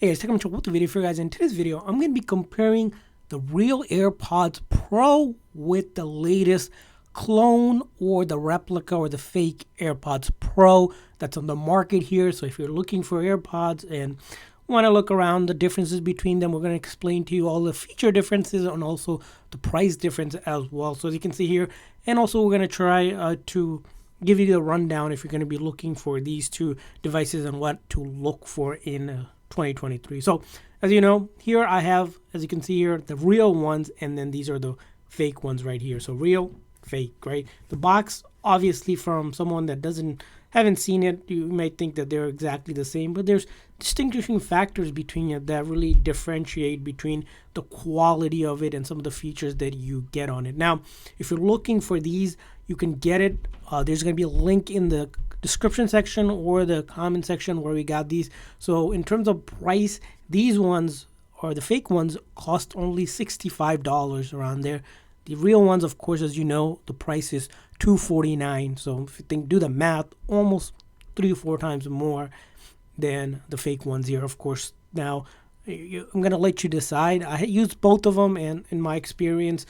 Hey guys, welcome to the video for you guys. In today's video, I'm going to be comparing the real AirPods Pro with the latest clone or the replica or the fake AirPods Pro that's on the market here. So if you're looking for AirPods and want to look around the differences between them, we're going to explain to you all the feature differences and also the price difference as well. So as you can see here, and also we're going to try to give you the rundown if you're going to be looking for these two devices and what to look for in 2023. So as you know, here I have, as you can see here, the real ones, and then these are the fake ones right here. So real, fake, right? The box, obviously, from someone that haven't seen it, you might think that they're exactly the same, but there's distinguishing factors between it that really differentiate between the quality of it and some of the features that you get on it. Now, if you're looking for these, you can get it. There's going to be a link in the description section or the comment section where we got these. So in terms of price, these ones, or the fake ones, cost only $65 around there. The real ones, of course, as you know, the price is $249. So if you do the math, almost 3 or 4 times more than the fake ones here. Of course, now I'm gonna let you decide. I used both of them, and in my experience,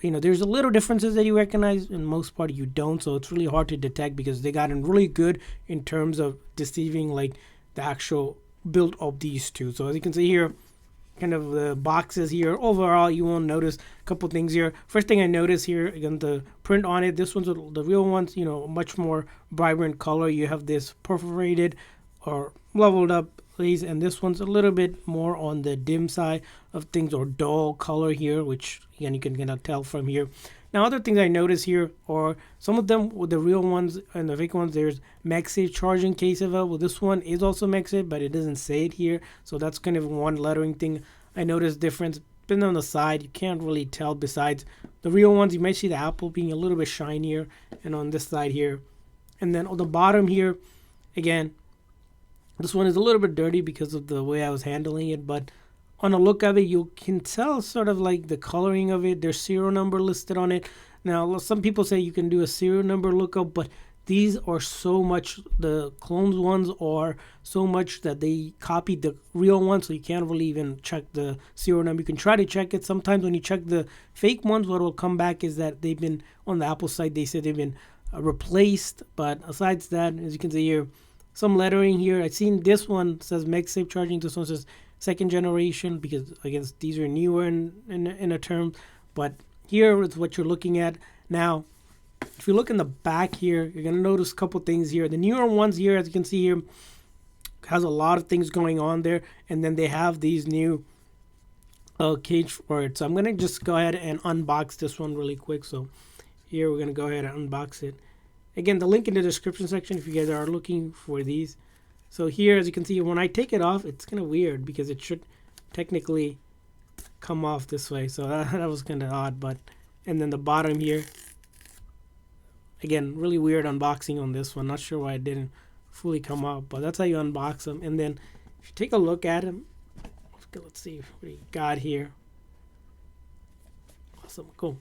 there's a little differences that you recognize. In most part, you don't. So it's really hard to detect because they gotten really good in terms of deceiving like the actual build of these two. So as you can see here, kind of the boxes here, overall you won't notice a couple things here. First thing I notice here, again, the print on it, this one's the real ones, much more vibrant color. You have this perforated or leveled up lace, and this one's a little bit more on the dim side of things, or dull color here, which again you can kind of tell from here. Now, other things I notice here are some of them with the real ones and the fake ones, there's MagSafe charging case available. This one is also MagSafe, but it doesn't say it here. So that's kind of one lettering thing I noticed difference. Been on the side, you can't really tell. Besides the real ones, you might see the Apple being a little bit shinier, and on this side here. And then on the bottom here, again, this one is a little bit dirty because of the way I was handling it, but on a look of it, you can tell sort of like the coloring of it. There's serial number listed on it. Now, some people say you can do a serial number lookup, but these are so much, the clones ones are so much that they copied the real one, so you can't really even check the serial number. You can try to check it. Sometimes when you check the fake ones, what will come back is that they've been, on the Apple site, they said they've been replaced. But aside that, as you can see here, some lettering here. I've seen this one says MagSafe charging. This one says second generation, because I guess these are newer in a term. But here is what you're looking at. Now, if you look in the back here, you're going to notice a couple things here. The newer ones here, as you can see here, has a lot of things going on there. And then they have these new cage for it. So I'm going to just go ahead and unbox this one really quick. So here we're going to go ahead and unbox it. Again, the link in the description section if you guys are looking for these. So here, as you can see, when I take it off, it's kind of weird because it should technically come off this way. So that was kind of odd. But and then the bottom here, again, really weird unboxing on this one. Not sure why it didn't fully come off, but that's how you unbox them. And then if you take a look at them, let's see what we got here. Awesome, cool.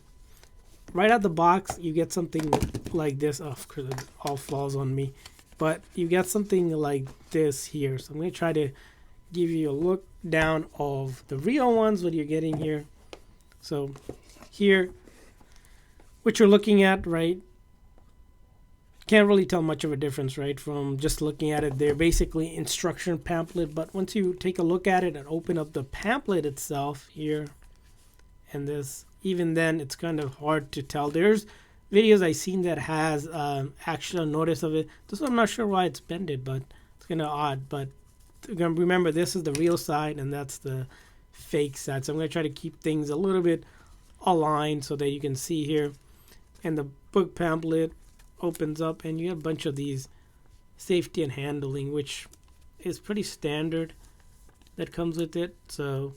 Right out the box, you get something like this. Oh, of course, it all falls on me. But you get something like this here. So I'm going to try to give you a look down of the real ones, what you're getting here. So here, what you're looking at, right? Can't really tell much of a difference, right? From just looking at it. They're basically instruction pamphlet. But once you take a look at it and open up the pamphlet itself here, and this, even then, it's kind of hard to tell. There's videos I've seen that has actual notice of it. This one, I'm not sure why it's bended, but it's kind of odd. But remember, this is the real side and that's the fake side. So I'm going to try to keep things a little bit aligned so that you can see here. And the book pamphlet opens up and you have a bunch of these safety and handling, which is pretty standard that comes with it. So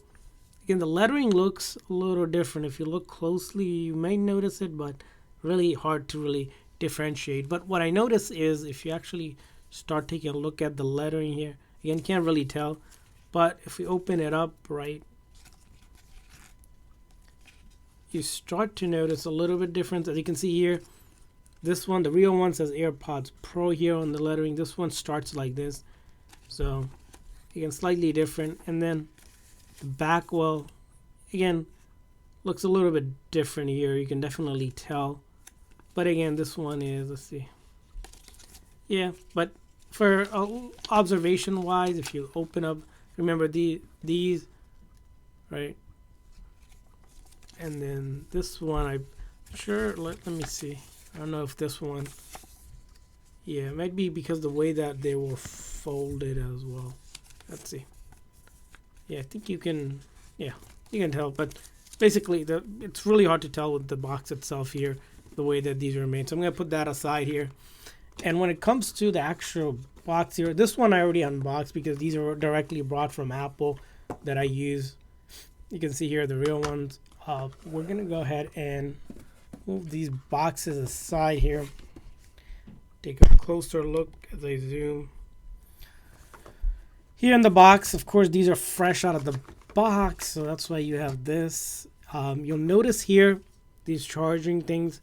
again, the lettering looks a little different. If you look closely, you may notice it, but really hard to really differentiate. But what I notice is if you actually start taking a look at the lettering here, again, you can't really tell. But if we open it up, right, you start to notice a little bit difference. As you can see here, this one, the real one, says AirPods Pro here on the lettering. This one starts like this. So Again, slightly different. And then the back, well, again, looks a little bit different here. You can definitely tell. But again, this one is, let's see. Yeah, but for observation wise, if you open up, remember these, right? And then this one, I'm sure, let me see. I don't know if this one, yeah, it might be because the way that they were folded as well. Let's see. Yeah, I think you can, yeah, you can tell, but basically it's really hard to tell with the box itself here, the way that these are made. So I'm going to put that aside here. And when it comes to the actual box here, this one I already unboxed because these are directly brought from Apple that I use. You can see here the real ones. We're going to go ahead and move these boxes aside here. Take a closer look as I zoom. Here in the box, of course, these are fresh out of the box, so that's why you have this. You'll notice here these charging things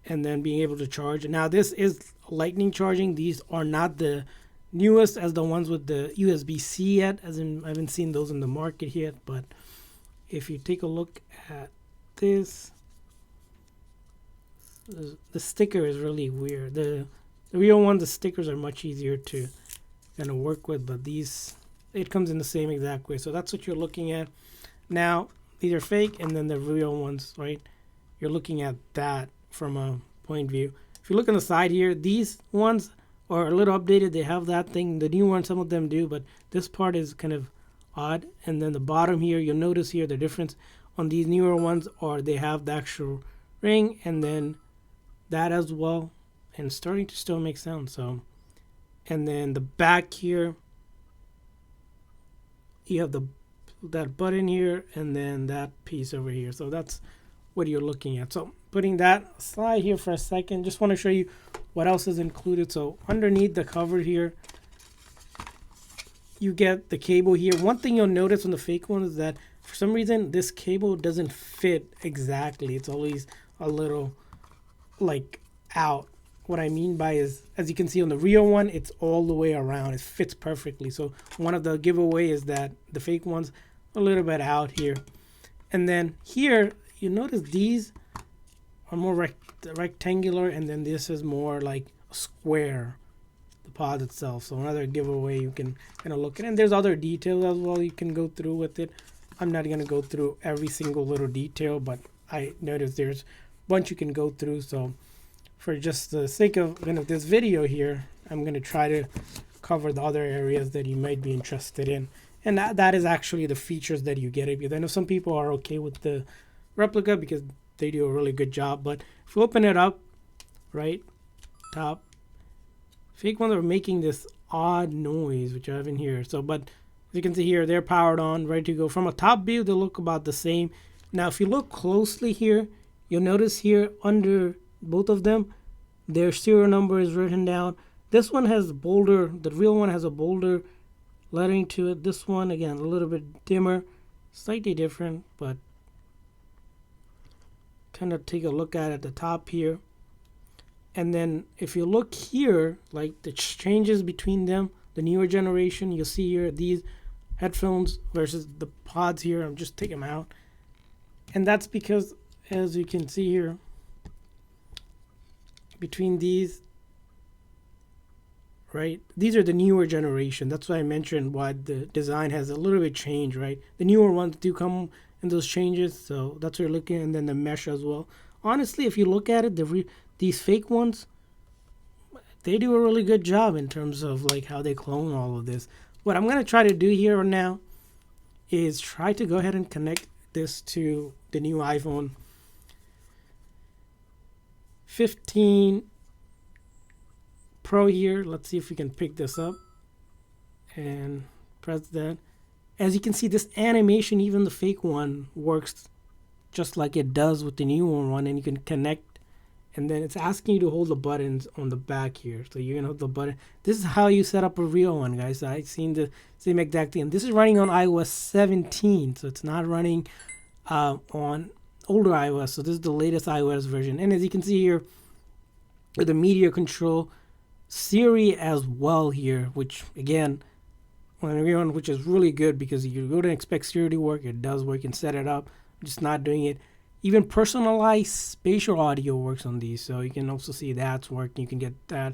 and then being able to charge. Now this is lightning charging. These are not the newest as the ones with the USB-C yet, as in I haven't seen those in the market yet. But if you take a look at this, the sticker is really weird. The real ones, the stickers are much easier to kind of work with, but these, it comes in the same exact way. So that's what you're looking at. Now these are fake, and then the real ones, right? You're looking at that from a point view. If you look on the side here, these ones are a little updated. They have that thing. The new ones, some of them do, but this part is kind of odd. And then the bottom here, you'll notice here the difference on these newer ones are they have the actual ring, and then that as well, and starting to still make sound. So, and then the back here, you have that button here, and then that piece over here. So that's what you're looking at. So putting that aside here for a second, just want to show you what else is included. So underneath the cover here, you get the cable here. One thing you'll notice on the fake one is that for some reason this cable doesn't fit exactly. It's always a little like out. What I mean by is, as you can see on the real one, it's all the way around. It fits perfectly. So one of the giveaway is that the fake one's a little bit out here. And then here, you notice these are more rectangular, and then this is more like a square, the pod itself. So another giveaway you can kind of look at. And there's other details as well you can go through with it. I'm not going to go through every single little detail, but I noticed there's a bunch you can go through. So for just the sake of this video here, I'm going to try to cover the other areas that you might be interested in. And that is actually the features that you get. Because I know some people are okay with the replica because they do a really good job. But if you open it up, right, top, fake ones are making this odd noise, which I have in here. So, but as you can see here, they're powered on, ready to go. From a top view, they look about the same. Now, if you look closely here, you'll notice here under both of them, their serial number is written down. This one has bolder, the real one has a bolder lettering to it. This one, again, a little bit dimmer, slightly different, but kind of take a look at the top here. And then if you look here, like the changes between them, the newer generation, you'll see here these headphones versus the pods here. I'm just taking them out. And that's because, as you can see here, between these, right, these are the newer generation. That's why I mentioned why the design has a little bit changed, right? The newer ones do come in those changes, so that's what you're looking at. And then the mesh as well. Honestly, if you look at it, these fake ones, they do a really good job in terms of like how they clone all of this. What I'm going to try to do here now is try to go ahead and connect this to the new iPhone 15 Pro here. Let's see if we can pick this up and press that. As you can see, this animation, even the fake one, works just like it does with the newer one, and you can connect, and then it's asking you to hold the buttons on the back here. So you're gonna hold the button. This is how you set up a real one, guys. I've seen the same exact thing. And this is running on iOS 17, so it's not running on older iOS. So this is the latest iOS version. And as you can see here, with the media control, Siri as well here, which again, on everyone, which is really good because you wouldn't expect stereo to work. It does work. You can set it up. I'm just not doing it. Even personalized spatial audio works on these, so you can also see that's working. You can get that.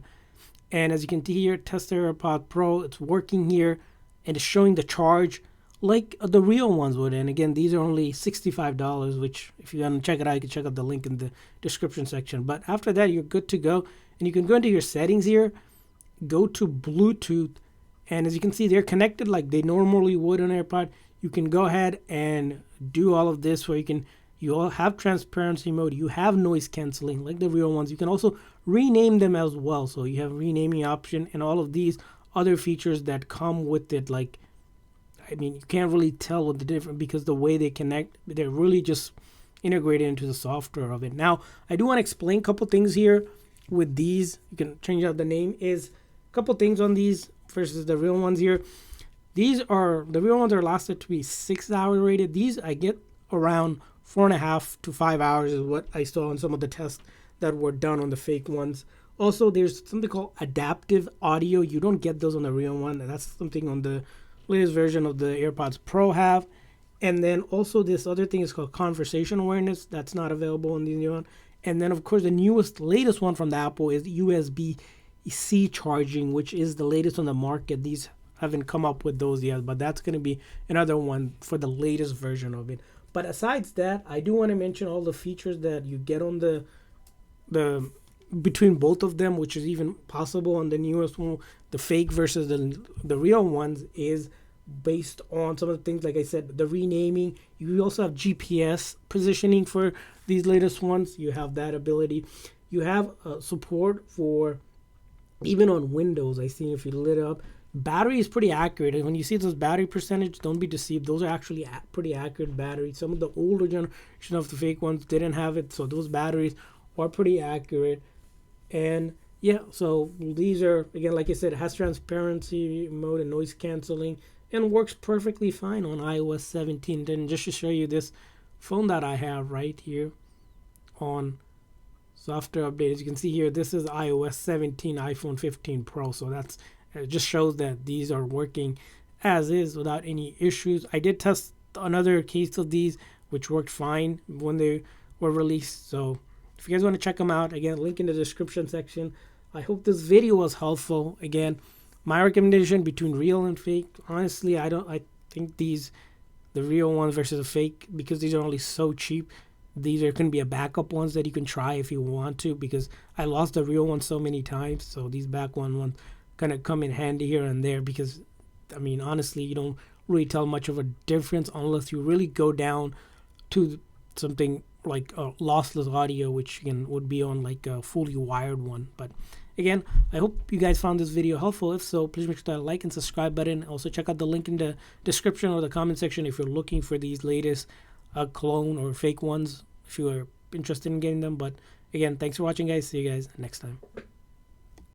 And as you can see here, test the AirPods Pro. It's working here, and it's showing the charge like the real ones would. And again, these are only $65, which if you want to check it out, you can check out the link in the description section. But after that, you're good to go. And you can go into your settings here, go to Bluetooth, and as you can see, they're connected like they normally would on AirPod. You can go ahead and do all of this where you all have transparency mode, you have noise canceling like the real ones. You can also rename them as well. So you have renaming option and all of these other features that come with it. Like, I mean, you can't really tell what the difference because the way they connect, they're really just integrated into the software of it. Now, I do want to explain a couple things here with these. You can change out the name. Is a couple things on these versus the real ones here. These are the real ones are lasted to be 6 hour rated. These I get around 4.5 to 5 hours is what I saw on some of the tests that were done on the fake ones. Also, there's something called adaptive audio. You don't get those on the real one. And that's something on the latest version of the AirPods Pro have. And then also this other thing is called conversation awareness. That's not available on the new one. And then, of course, the latest one from the Apple is USB-C charging, which is the latest on the market. These haven't come up with those yet, but that's going to be another one for the latest version of it. But aside that, I do want to mention all the features that you get on the between both of them, which is even possible on the newest one. The fake versus the real ones is based on some of the things, like I said, the renaming. You also have GPS positioning for these latest ones. You have that ability. You have support for even on Windows. I see if you lit up, battery is pretty accurate. And when you see those battery percentage, don't be deceived. Those are actually pretty accurate batteries. Some of the older generation of the fake ones didn't have it, so those batteries are pretty accurate. And yeah, so these are, again, like I said, it has transparency mode and noise canceling, and works perfectly fine on iOS 17. Then just to show you this phone that I have right here on software update, as you can see here, this is iOS 17 iPhone 15 Pro. So that's, it just shows that these are working as is without any issues. I did test another case of these, which worked fine when they were released. So if you guys want to check them out, again, link in the description section. I hope this video was helpful. Again, my recommendation between real and fake, honestly, I think the real ones versus the fake, because these are only so cheap, these are going to be a backup ones that you can try if you want to, because I lost the real one so many times. So these back ones kind of come in handy here and there, because I mean, honestly, you don't really tell much of a difference unless you really go down to something like lossless audio, which would be on like a fully wired one. But again, I hope you guys found this video helpful. If so, please make sure to like and subscribe button. Also, check out the link in the description or the comment section if you're looking for these latest clone or fake ones, if you are interested in getting them. But again, thanks for watching, guys. See you guys next time.